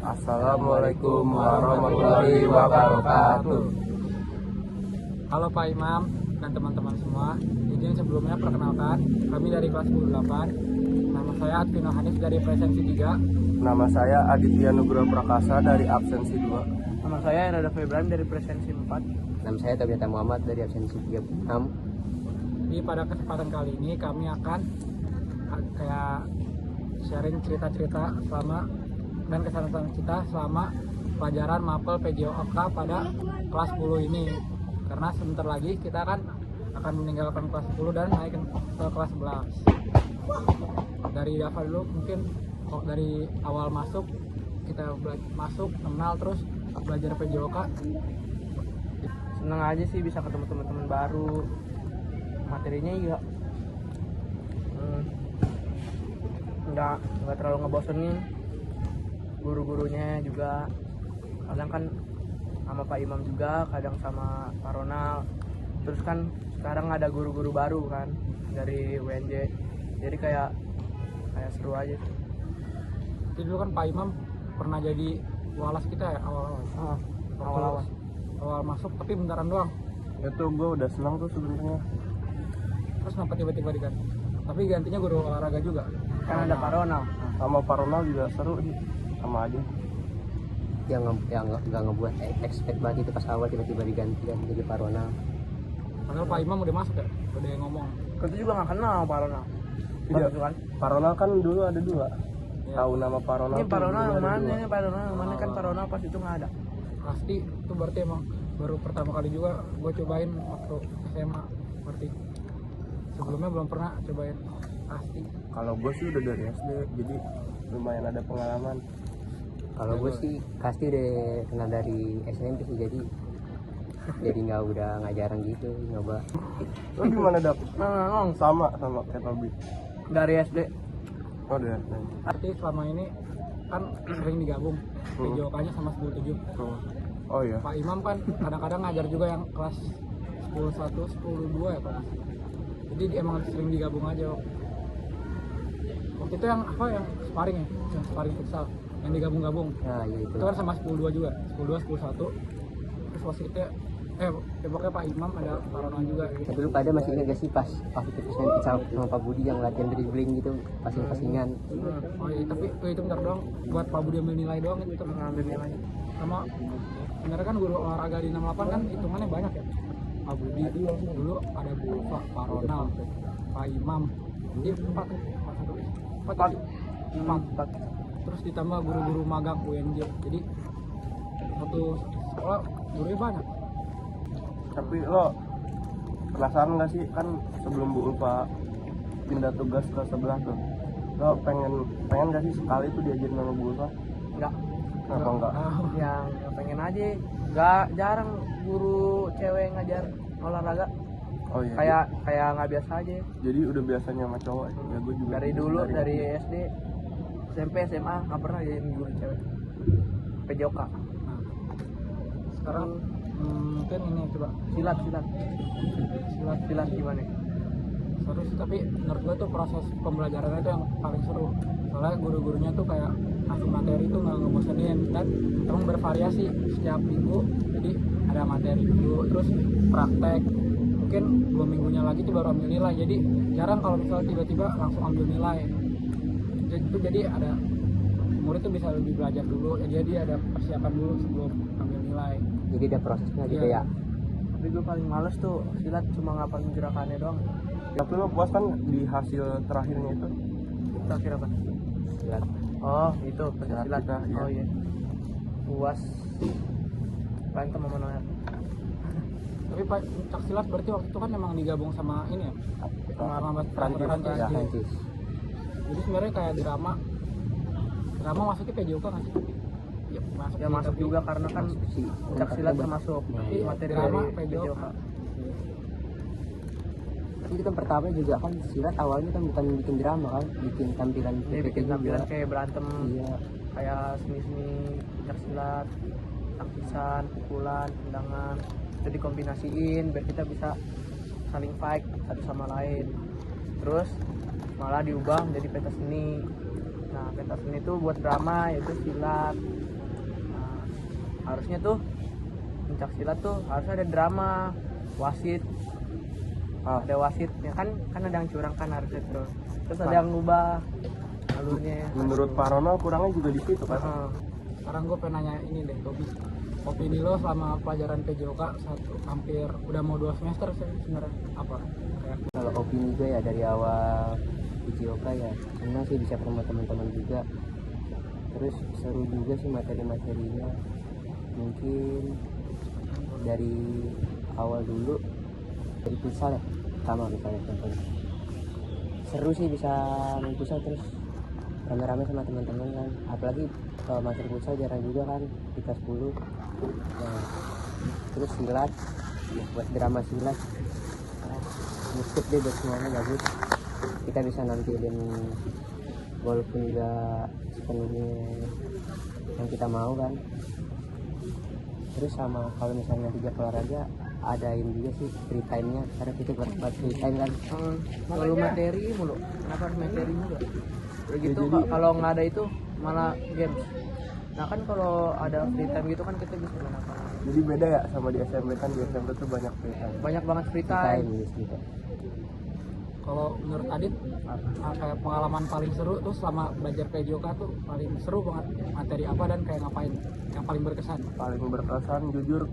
Assalamualaikum warahmatullahi wabarakatuh. Halo Pak Imam dan teman-teman semua. Izin sebelumnya perkenalkan, kami dari kelas 8. Nama saya Advino Hanif dari presensi 3. Nama saya Aditya Nugroho Prakasa dari absensi 2. Nama saya Rada Febrani dari presensi 4. Nama saya Tabiata Muhammad dari absensi 6. Di pada kesempatan kali ini kami akan kayak sharing cerita-cerita selama dan kesan-kesan kita selama pelajaran mapel PJOK pada kelas 10 ini. Karena sebentar lagi kita akan meninggalkan kelas 10 dan naik ke kelas 11. Dari Dava dulu mungkin dari awal masuk kita masuk kenal terus belajar PJOK. Seneng aja sih bisa ketemu teman-teman baru. Materinya juga nggak terlalu ngebosenin. Guru-gurunya juga kadang kan sama Pak Imam juga, kadang sama Pak Ronald. Terus kan sekarang ada guru-guru baru kan dari UNJ, jadi kayak seru aja. Jadi dulu kan Pak Imam pernah jadi walas kita ya awal masuk, tapi bentaran doang. Itu gue udah senang tuh sebenarnya. Terus kenapa tiba-tiba diganti? Tapi gantinya guru olahraga juga. Kan ada Pak Ronald. Sama Pak Ronald juga seru sih, sama aja. Yang nggak ngebuat expect banget itu pas awal tiba-tiba diganti kan jadi Pak Ronald. Padahal Pak Imam udah masuk ya, udah ngomong. Kita juga nggak kenal Pak Ronald. Iya, Kan? Pak Ronald kan dulu ada 2. Ya. Tahu nama Pak Ronald? Ini Pak tuh Ronald dulu yang ada mana 2. nih? Pak Ronald yang mana? Kan Pak Ronald pas itu nggak ada. Pasti itu berarti emang baru pertama kali juga gue cobain waktu SMA. Berarti sebelumnya belum pernah cobain pasti. Kalau gue sih udah dari SD, jadi lumayan ada pengalaman. Kalau gue sih pasti udah kenal dari SMP sih, jadi nggak jarang gitu nyoba. Lo gimana Dap? Nah, Sama kayak Tobi. dari SD. Oh udah. Berarti selama ini kan sering digabung PJOK-nya sama 10-7. Oh iya. Pak Imam kan kadang-kadang ngajar juga yang kelas 10-1, 10-2 ya Pak. Jadi emang sering digabung aja. Waktu itu yang sparring ya, yang sparring futsal, yang digabung-gabung. Nah ya itu. Itu kan sama 10-2 juga, 10-2, 10-1. Terus wasitnya pokoknya Pak Imam ada Pak Ronald juga. Tapi lu pada masih ingat gak sih pas itu persen futsal sama Pak Budi yang latihan dribbling gitu, passing-passingan. Oh iya, tapi itu bentar doang buat Pak Budi ambil nilai doang itu Ngambil nilai. sama sebenarnya kan guru olahraga di 68 kan hitungannya banyak ya. Pak Budi dulu ada Bu Pak Ronald, Pak Imam, jadi 4. Terus ditambah guru-guru magang UNJ, jadi satu sekolah gurunya banyak. Tapi lo penasaran nggak sih, kan sebelum Bu Ulfa pindah tugas ke sebelah tuh, lo pengen nggak sih sekali tuh diajarin sama Bu Ulfa? Enggak. Kenapa enggak? Yang pengen aja. Nggak jarang guru cewek ngajar olahraga. Oh iya. Kayak nggak biasa aja. Jadi udah biasanya sama cowok ya, gue juga. Dari dulu dari SD, SMP, SMA nggak pernah jadi guru cewek. PJOK. Nah, sekarang mungkin ini coba Silat gimana? seru sih, tapi menurut gue tuh proses pembelajarannya itu yang paling seru. Soalnya guru-gurunya tuh kayak ngasih materi tuh nggak ngebosenin dan emang bervariasi setiap minggu. Jadi ada materi dulu, terus praktek. Mungkin 2 minggunya lagi tuh baru ambil nilai. Jadi jarang kalau misalnya tiba-tiba langsung ambil nilai. Jadi ada murid tuh bisa lebih belajar dulu. Jadi ada persiapan dulu sebelum ambil nilai. Jadi ada prosesnya gitu Iya. ya. Tapi gue paling males tuh silat, cuma ngapalin gerakannya doang. Tapi lo puas kan di hasil terakhirnya itu? Terakhir apa? Silat. Oh itu Silat silat. kita, iya. Oh iya. Puas. Berantem sama Noel. Tapi Pak Cak Silat berarti waktu itu kan memang digabung sama ini ya, sama Prancis, Prancis. ya. Prancis. Jadi sebenarnya kayak drama masuknya PJOK nggak sih? Ya masuk, Ya sih, masuk tapi juga karena kan Si pencak silat termasuk Tapi materi drama dari PJOK. PJOK. itu kan pertama juga kan silat awalnya kan bukan bikin drama kan, bikin tampilan Dia bikin juga. tampilan kayak berantem, Iya. kayak seni-seni pencak silat, tangkisan, pukulan, tendangan. Itu dikombinasiin biar kita bisa saling fight satu sama lain. Terus malah diubah menjadi pentas seni. Nah pentas seni itu buat drama, yaitu silat. harusnya tuh pencak silat tuh harusnya ada drama wasit, ada wasit ya kan ada yang curang kan harusnya tuh, terus ada yang ngubah alurnya. Menurut Pak Ronald kurangnya juga di situ kan. Sekarang gue pengen nanya ini deh, Tobi, opini lo selama pelajaran PJOK hampir udah mau 2 semester sih sebenarnya apa? Kayak Kalau opini gue ya dari awal PJOK ya senang sih bisa ketemu teman-teman juga, terus seru juga sih materi-materinya. Mungkin dari awal dulu dari futsal ya, sama misalnya contohnya seru sih bisa main futsal terus rame-rame sama teman-teman kan, apalagi kalau masuk futsal jarang juga kan di kelas 10. Nah, terus silat ya, buat drama silat musik deh buat semuanya bagus, kita bisa nampilin walaupun gak sepenuhnya yang kita mau kan. Terus sama kalau misalnya tiga olahraga adain juga sih free time-nya, karena kita buat free time kan. Selalu materi mulu, kenapa harus materi mulu? Udah gitu kalau nggak ada itu malah games. Nah kan kalau ada free time gitu kan kita bisa main apa? Jadi beda ya sama di SMP kan, di SMP tuh banyak free time. Banyak banget free Free time. time gitu. kalau menurut Adit kayak pengalaman paling seru tuh selama belajar PJOK tuh paling seru banget materi apa dan kayak ngapain yang paling berkesan? Paling berkesan jujur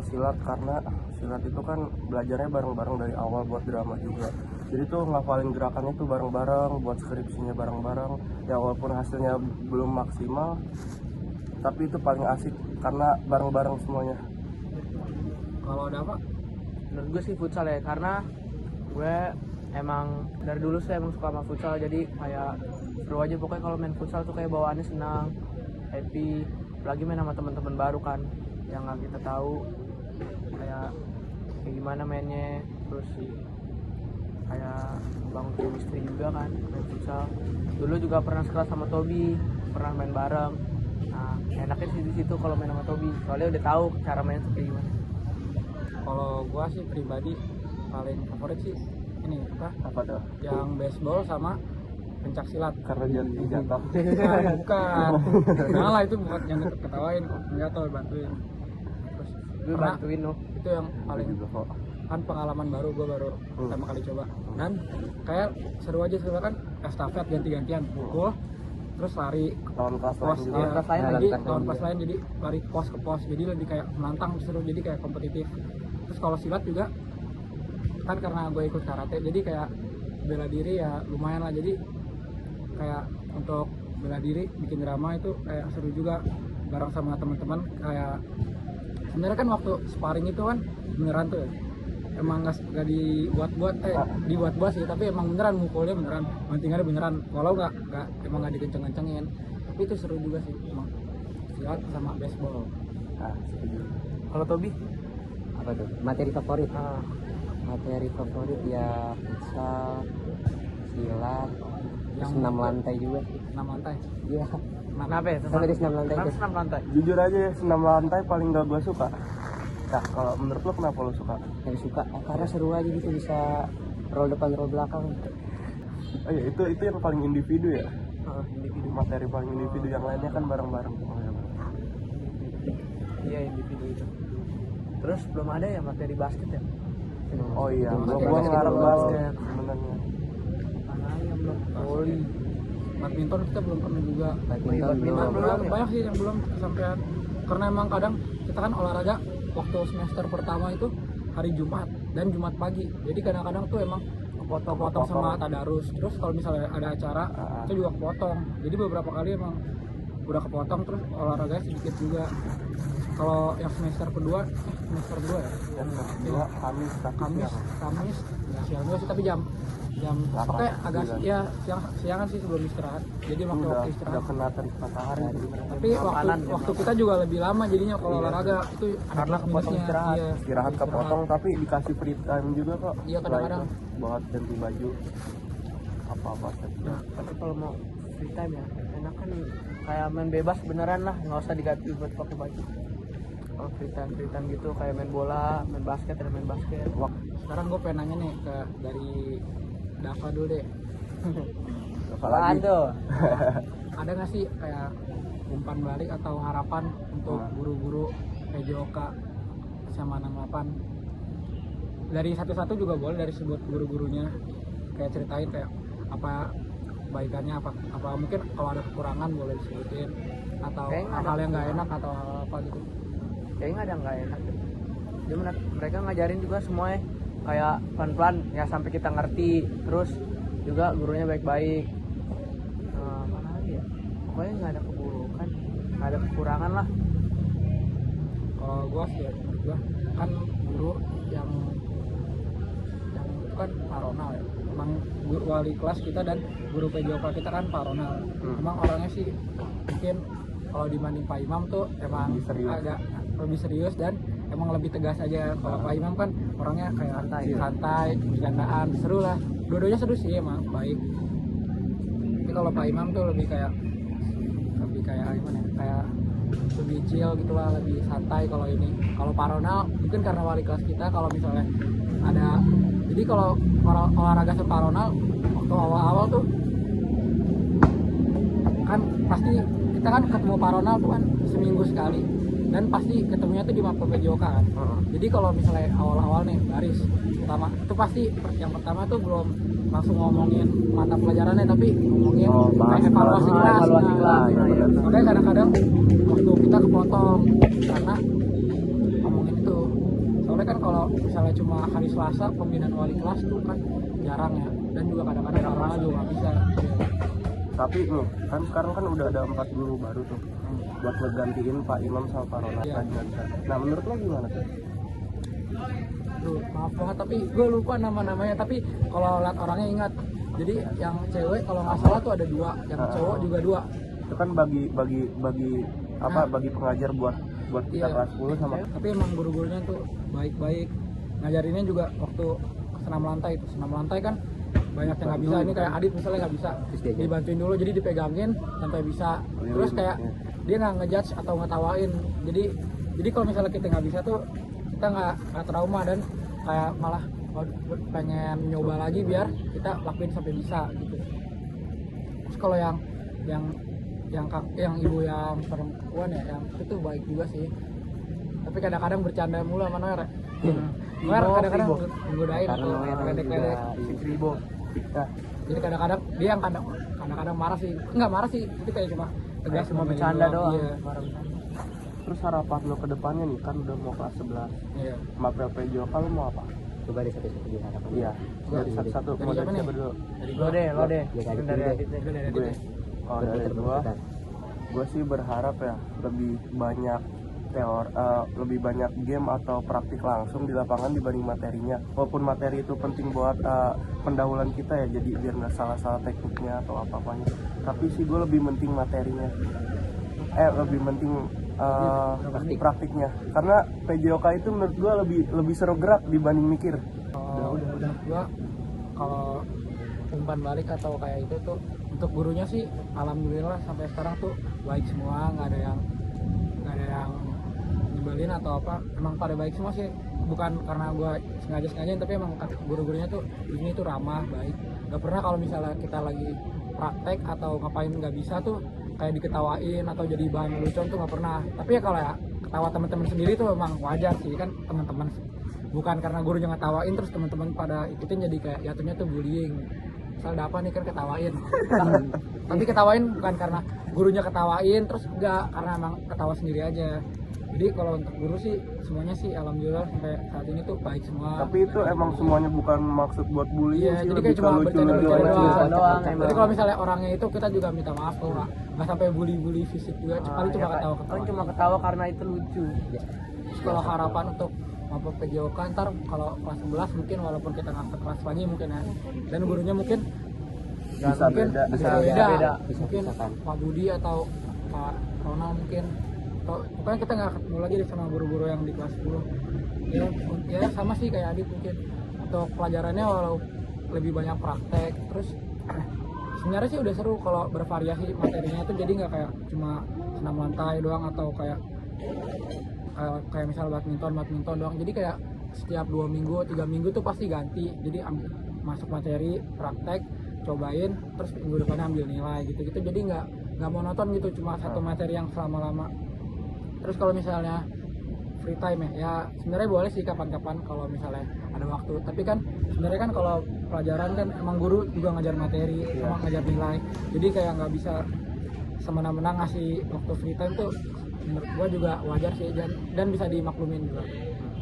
silat, karena silat itu kan belajarnya bareng-bareng dari awal buat drama juga. Jadi tuh ngafalin gerakannya tuh bareng-bareng, buat skripsinya bareng-bareng. Ya walaupun hasilnya belum maksimal, tapi itu paling asik karena bareng-bareng semuanya. Kalau ada apa? Menurut gue sih futsal ya, karena gue emang dari dulu sih emang suka sama futsal, jadi kayak seru aja pokoknya kalau main futsal tuh kayak bawaannya senang, happy, apalagi main sama teman-teman baru kan yang nggak kita tahu kayak gimana mainnya, terus kayak bangun chemistry juga kan main futsal. Dulu juga pernah sekelas sama Tobi, pernah main bareng. Nah enaknya sih di situ kalau main sama Tobi, soalnya udah tahu cara main tuh kayak gimana. Kalau gua sih pribadi paling favorit sih ini Apa tuh? yang baseball sama pencak silat. Karena jadi jatuh. Nah, bukan. Jangan lah, itu bukan yang ketawain kok. Enggak tahu bantuin. Terus Gue pernah bantuin lo. itu yang paling juga kok. kan pengalaman baru, gue baru pertama kali coba dan kayak seru aja seru kan, estafet ganti-gantian pukul terus lari Lawan kelas lain pos juga. ya, kelas lain jadi lagi. lawan kelas lain, jadi lari pos ke pos, jadi lebih kayak menantang, seru, jadi kayak kompetitif. Terus kalau silat juga kan karena gue ikut karate, jadi kayak bela diri ya lumayan lah, jadi kayak untuk bela diri bikin drama itu kayak seru juga bareng sama teman-teman. Kayak sebenarnya kan waktu sparring itu kan beneran tuh ya, emang nggak dibuat-buat dibuat-buat sih, tapi emang beneran mukulnya beneran, bantingannya beneran, walau emang nggak dikenceng-kencengin, tapi itu seru juga sih emang silat sama baseball. Ah, setuju. Kalau Tobi? Apa tuh materi favorit? Ah, Materi favorit ya futsal, silat, yang 6 lantai juga. 6 lantai. Iya. kenapa ya? Sampai di 6 lantai Kenapa itu. senam lantai? Jujur aja ya, senam lantai paling gak gue suka. Nah, kalau menurut lo kenapa lo suka? Yang suka karena seru aja gitu, bisa roll depan roll belakang. Oh iya, itu yang paling individu ya. Individu. Materi paling individu, yang lainnya kan bareng-bareng. Iya individu itu. Terus belum ada ya materi basket ya? Oh iya, Basket gue ngarep belum. basket sebenarnya. Mana yang belum? Voli. Badminton kita belum pernah juga. Badminton Badminton belum. belum. ya? Banyak sih yang belum kesampaian, karena emang kadang kita kan olahraga waktu semester pertama itu hari Jumat dan Jumat pagi, jadi kadang-kadang tuh emang kepotong sama tadarus. Terus kalau misalnya ada acara itu juga kepotong, jadi beberapa kali emang udah kepotong, terus olahraganya sedikit juga. Kalau yang semester kedua ya, Dua Kamis, Kamis nggak siang juga sih, tapi jam pokoknya agak ya siangan sih sebelum istirahat, jadi waktu udah istirahat. kena terik matahari. Tapi waktu kita juga lebih lama jadinya kalau olahraga itu ada Karena plus kepotong minusnya. istirahat. Iya, Istirahat kepotong, tapi dikasih free time juga kok. Iya, kadang-kadang. Setelah itu, buat ganti baju apa-apa saja. Nah, tapi kalau mau free time ya enak kan kayak main bebas beneran lah, nggak usah diganti buat pakai baju. Kalau free time gitu kayak main bola, main basket, ada main basket. Wah, Sekarang gue pengen nanya nih dari Dava dulu deh. apalagi tuh? Ada nggak sih kayak umpan balik atau harapan untuk guru-guru PJOK SMA 68 dari satu-satu juga boleh, dari sebut guru-gurunya, kayak ceritain kayak apa kebaikannya, apa mungkin kalau ada kekurangan boleh disebutin, atau hal yang nggak enak atau hal apa gitu. Kayaknya nggak ada nggak enak. Dia mereka ngajarin juga semuanya kayak pelan-pelan ya sampai kita ngerti, terus juga gurunya baik-baik. Mana lagi ya, pokoknya nggak ada keburukan, nggak ada kekurangan lah. Kalau gua sih ya, gua kan guru yang itu kan Pak Ronald ya, emang guru wali kelas kita dan guru PJOK kita kan Pak Ronald. Emang orangnya sih mungkin kalau dibanding Pak Imam tuh emang agak lebih serius dan emang lebih tegas aja. Kalau Pak Imam kan orangnya kayak santai, bercandaan, seru lah. Dua-duanya seru sih, emang baik. Tapi kalau Pak Imam tuh lebih kayak gimana ya? Kayak lebih chill gitu lah, lebih santai. Kalau ini, kalau Pak Ronald mungkin karena wali kelas kita, kalau misalnya ada, jadi kalau olahraga sama Pak Ronald waktu awal-awal tuh kan pasti kita kan ketemu Pak Ronald tuh kan seminggu sekali, dan pasti ketemunya tuh di Mapel PJOK kan. Jadi kalau misalnya awal-awal nih baris pertama itu pasti yang pertama tuh belum langsung ngomongin mata pelajarannya, tapi ngomongin kayak evaluasi kelas. Makanya kadang-kadang waktu kita kepotong karena ngomongin itu. Soalnya kan kalau misalnya cuma hari Selasa pembinaan wali kelas tuh kan jarang ya, dan juga kadang-kadang orang juga nggak bisa. Tapi nih kan sekarang kan udah ada 4 guru baru tuh buat ngegantiin Pak Imam sama Pak Ronald. Nah menurut lo gimana tuh? Duh, maaf banget tapi gue lupa nama-namanya, tapi kalau lihat orangnya ingat. Jadi yang cewek kalau nggak salah tuh ada 2, yang cowok juga 2. Itu kan bagi pengajar buat kita kelas 10 sama. Tapi emang guru-gurunya tuh baik-baik, ngajarinnya juga waktu senam lantai itu. Senam lantai kan banyak yang nggak bisa, ini kayak Adit misalnya nggak bisa, dibantuin dulu, jadi dipegangin sampai bisa. Terus kayak dia nggak ngejudge atau ngetawain, jadi kalau misalnya kita nggak bisa tuh kita nggak trauma, dan kayak malah pengen nyoba lagi biar kita lakuin sampai bisa gitu. Terus kalau yang ibu yang perempuan ya, yang itu baik juga sih, tapi kadang-kadang bercanda mulu sama Noer. Noer kadang-kadang menggodain atau ledek-ledek ribo. Nah, jadi kadang-kadang dia yang kadang-kadang marah sih, nggak marah sih, itu kayak cuma tegas, cuma bercanda doang. Iya. Terus harapan lo ke depannya nih, kan udah mau kelas 11. Iya. Mapel PJOK lo mau apa? Coba dari satu-satu di harapan. Iya. Dari satu-satu. Mau dari siapa dulu? Lo deh. Dari Adit deh. Gue. Oh dari gue sih berharap ya lebih banyak lebih banyak game atau praktik langsung di lapangan dibanding materinya. Walaupun materi itu penting buat pendahuluan kita ya, jadi biar nggak salah-salah tekniknya atau apa-apanya. Tapi sih gue lebih penting materinya. Lebih penting praktiknya. Karena PJOK itu menurut gue lebih seru gerak dibanding mikir. Udah gue kalau umpan balik atau kayak itu tuh untuk gurunya sih alhamdulillah sampai sekarang tuh baik semua, nggak ada yang nyebelin atau apa, emang pada baik semua sih. Bukan karena gue sengaja tapi emang guru-gurunya tuh di sini tuh ramah, baik. Nggak pernah kalau misalnya kita lagi praktek atau ngapain nggak bisa tuh kayak diketawain atau jadi bahan lucu tuh nggak pernah. Tapi ya kalau ya ketawa teman-teman sendiri tuh emang wajar sih, kan teman-teman, bukan karena gurunya ngetawain terus teman-teman pada ikutin jadi kayak jatuhnya tuh bullying. Misal ada apa nih kan ketawain. Tapi ketawain bukan karena gurunya ketawain, terus enggak, karena emang ketawa sendiri aja. Jadi kalau untuk guru sih semuanya sih alhamdulillah sampai saat ini tuh baik semua. Tapi itu emang semuanya bukan maksud buat bullying. Iya, jadi kayak cuma bercanda doang. Jadi kalau misalnya orangnya itu kita juga minta maaf kalau nggak sampai bully fisik juga, paling cuma ketawa-ketawa. Kan cuma ketawa karena itu lucu. Terus kalau harapan untuk Mapel PJOK ntar kalau kelas 11 mungkin walaupun kita nggak kelas lagi mungkin ya, dan gurunya mungkin bisa beda. Mungkin Pak Budi atau Pak Ronald mungkin, atau pokoknya kita nggak ketemu lagi sama guru-guru yang di kelas 10 ya sama sih kayak Adit mungkin. Untuk pelajarannya walau lebih banyak praktek, terus sebenarnya sih udah seru kalau bervariasi materinya itu, jadi nggak kayak cuma senam lantai doang atau kayak misal badminton doang. Jadi kayak setiap 2 minggu 3 minggu tuh pasti ganti, jadi masuk materi praktek, cobain, terus minggu depannya ambil nilai gitu, jadi nggak monoton gitu, cuma satu materi yang selama-lama. Terus kalau misalnya free time ya sebenarnya boleh sih kapan-kapan kalau misalnya ada waktu, tapi kan sebenarnya kan kalau pelajaran kan emang guru juga ngajar materi sama ngajar nilai, jadi kayak nggak bisa semena-mena ngasih waktu free time tuh menurut gua juga wajar sih, dan bisa dimaklumin juga.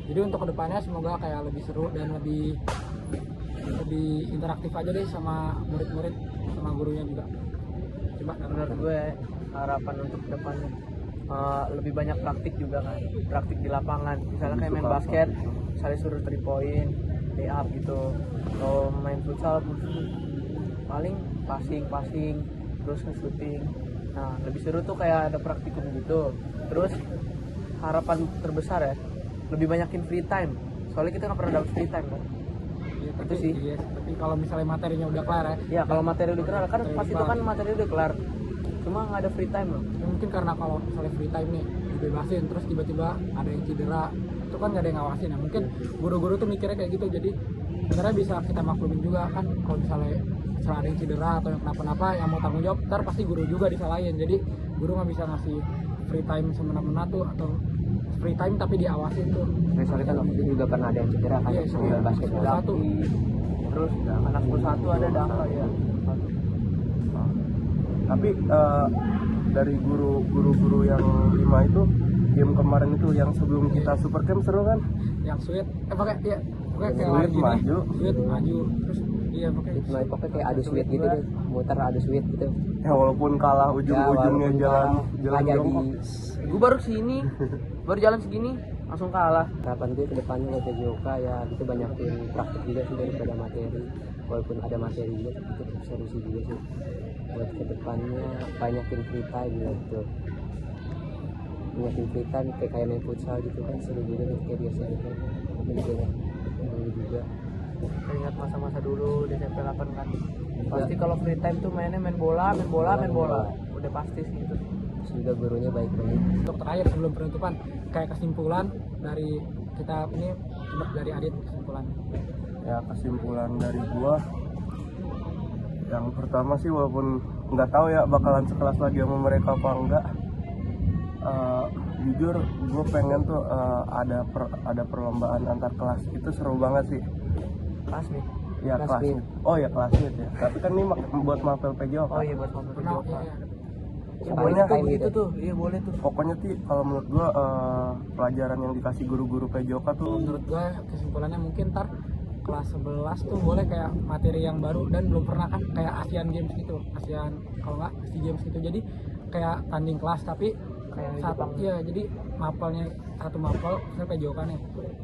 Jadi untuk kedepannya semoga kayak lebih seru dan lebih interaktif aja deh sama murid-murid sama gurunya juga. Coba Menurut gue harapan untuk depannya lebih banyak praktik juga kan, praktik di lapangan, misalnya kayak main basket misalnya suruh 3 point lay up gitu. Kalau main futsal paling passing terus shooting. Nah lebih seru tuh kayak ada praktikum gitu. Terus harapan terbesar ya lebih banyakin free time, soalnya kita nggak pernah dapet free time kan. ya, Itu sih. iya, tapi kalau misalnya materinya udah kelar Ya kalau materi udah kelar kan Materi pas itu kan materi udah kelar, cuma nggak ada free time loh. ya mungkin karena kalau misalnya free time nih dibebasin terus tiba-tiba ada yang cedera, itu kan nggak ada yang ngawasin ya. Mungkin guru-guru tuh mikirnya kayak gitu, jadi sebenarnya bisa kita maklumin juga kan kalau misalnya ada yang cedera atau yang kenapa-napa, yang mau tanggung jawab ntar pasti guru juga disalahin. Jadi guru nggak bisa ngasih free time semena-mena tuh, atau free time tapi diawasin tuh. Soalnya kan waktu itu juga pernah ada yang cedera kan, Iya, sama iya. basket bola. Satu. Terus anak 11 ada Dangka ya. Tapi dari guru-guru yang 5 itu, game kemarin itu yang sebelum kita super camp seru kan? Yang sweet pakai ya pakai kayak Sweet lagi maju. sweet maju terus iya pakai Cuma pokoknya kayak adu sweet gitu deh, muter adu sweet gitu. Ya walaupun kalah ujung-ujungnya walaupun jalan nggak jadi. jongkok. Gue baru sini, baru jalan segini langsung kalah. Harapan gue kedepannya buat PJOK ya gitu banyakin praktik juga sih daripada materi, walaupun ada materi juga tapi tetap seru sih juga sih. Buat kedepannya banyakin free time gitu, banyakin free time kayak main futsal gitu kan seru juga nih kayak biasa gitu. Dulu juga Ingat masa-masa dulu di SMP 8 kan. Pasti kalau free time tuh mainnya main bola. Udah pasti sih itu. terus juga gurunya baik-baik. untuk terakhir sebelum penutupan kayak kesimpulan dari kita ini, coba dari Adit kesimpulan. Ya kesimpulan dari gua, yang pertama sih walaupun nggak tahu ya bakalan sekelas lagi sama mereka apa enggak, jujur gue pengen tuh ada perlombaan antar kelas, itu seru banget sih. Kelas nih. Ya Kelas kelas meet. meet. Oh ya kelas meet ya, tapi kan ini buat mapel PJOK. Oh iya buat mobil Pernah Joko. ya, Pokoknya Boleh tuh time begitu gitu. tuh. Iya boleh tuh. Pokoknya sih kalau menurut gua pelajaran yang dikasih guru-guru PJOK tuh menurut gue kesimpulannya mungkin ntar kelas 11 tuh boleh kayak materi yang baru dan belum pernah kan, kayak Asian Games gitu, kalau nggak SEA Games gitu. Jadi kayak tanding kelas tapi Kayak di satu Jepang. ya, jadi mapelnya satu mapel misalnya PJOK nih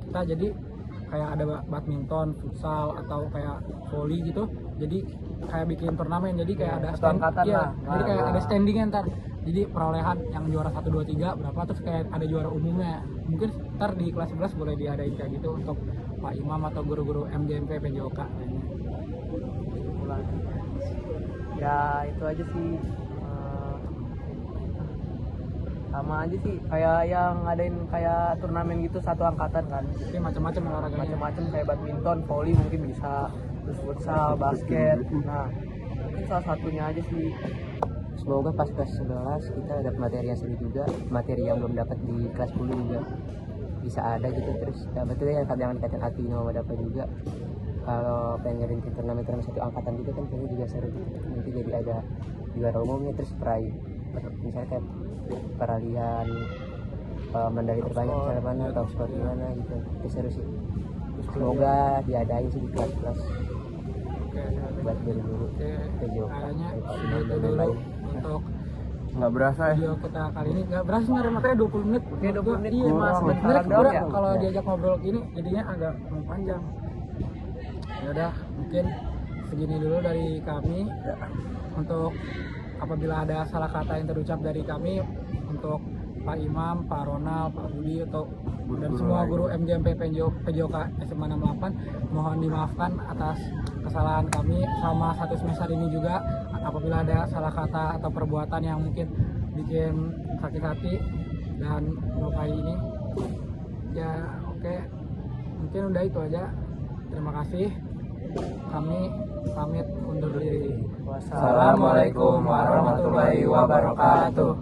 kita, jadi kayak ada badminton, futsal atau kayak volley gitu. Jadi kayak bikin turnamen, jadi kayak ada satu angkatan iya, lah. jadi kayak Nah. ada standingnya ntar. Jadi perolehan yang juara 1, 2, 3 berapa, terus kayak ada juara umumnya. Mungkin ntar di kelas 11 boleh diadain kayak gitu untuk Pak Imam atau guru-guru MJMP PJOK kayaknya. Kesimpulan. Ya itu aja sih. Sama aja sih kayak yang ngadain kayak turnamen gitu satu angkatan kan. Jadi macam-macam olahraganya. Macam-macam kayak badminton, volley mungkin bisa, terus futsal, basket. Nah, mungkin salah satunya aja sih. Semoga pas kelas 11 kita dapat materi yang seru juga, materi yang belum dapat di kelas 10 juga bisa ada gitu. Terus dapat juga yang dikatakan Atino sama dapat juga. Kalau pengen ngadain turnamen satu angkatan gitu kan kayaknya juga seru gitu. Nanti jadi ada juara umumnya, terus peraih misalnya kayak peralihan medali terbanyak misalnya mana, top skor gimana gitu. Itu seru sih. Semoga diadain sih di kelas-kelas Oke, buat guru-guru oke. PJOK. Kayaknya Pak itu Imam dan dulu lain-lain. untuk nggak berasa ya. video kita kali ini. Nggak berasa sebenarnya, makanya 20 menit. Oke, 20 menit Iya, kurang. Mas. Kurang Sebenarnya doang ya? kalau Ya. diajak ngobrol gini jadinya agak panjang. Ya udah, mungkin segini dulu dari kami. Ya. Untuk apabila ada salah kata yang terucap dari kami, untuk Pak Imam, Pak Ronald, Pak Budi, atau dan Guru-guru semua lain. guru MJMP PJOK SMA 68, mohon dimaafkan atas kesalahan kami selama 1 semester ini juga. Apabila ada salah kata atau perbuatan yang mungkin bikin sakit hati dan melukai ini, ya oke, mungkin udah itu aja. Terima kasih. Kami pamit undur diri. Wassalamualaikum warahmatullahi wabarakatuh.